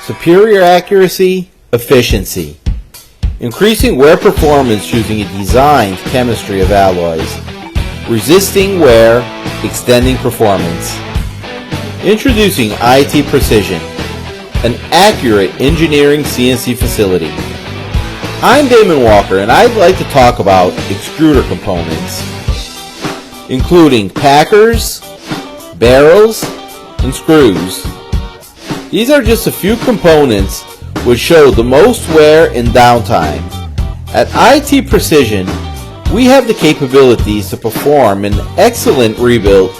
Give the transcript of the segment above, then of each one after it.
superior accuracy, efficiency, increasing wear performance using a designed chemistry of alloys, resisting wear, extending performance. Introducing IT Precision, an accurate engineering CNC facility. I'm Damon Walker, and I'd like to talk about extruder components, including packers, barrels, and screws. These are just a few components which show the most wear and downtime. At IT Precision, we have the capabilities to perform an excellent rebuild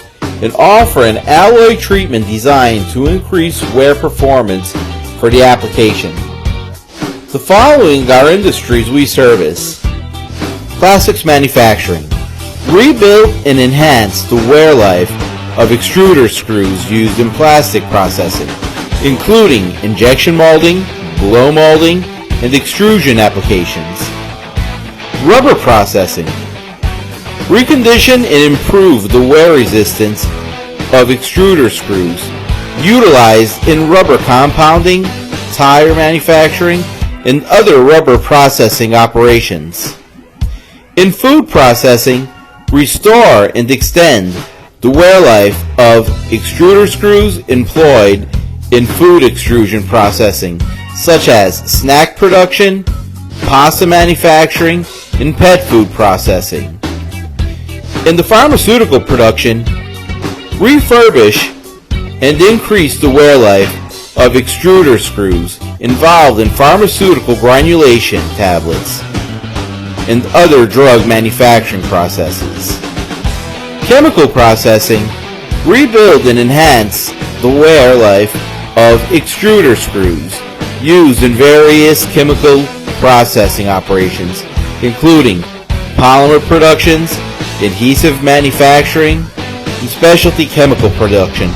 and offer an alloy treatment designed to increase wear performance for the application. The following are industries we service: plastics manufacturing. Rebuild and enhance the wear life of extruder screws used in plastic processing, including injection molding, blow molding, and extrusion applications. Rubber processing. Recondition and improve the wear resistance of extruder screws utilized in rubber compounding, tire manufacturing, and other rubber processing operations. In food processing, restore and extend the wear life of extruder screws employed in food extrusion processing, such as snack production, pasta manufacturing, and pet food processing. In the pharmaceutical production, refurbish and increase the wear life of extruder screws involved in pharmaceutical granulation tablets and other drug manufacturing processes. Chemical processing, rebuild and enhance the wear life of extruder screws used in various chemical processing operations, including polymer productions, adhesive manufacturing, and specialty chemical production.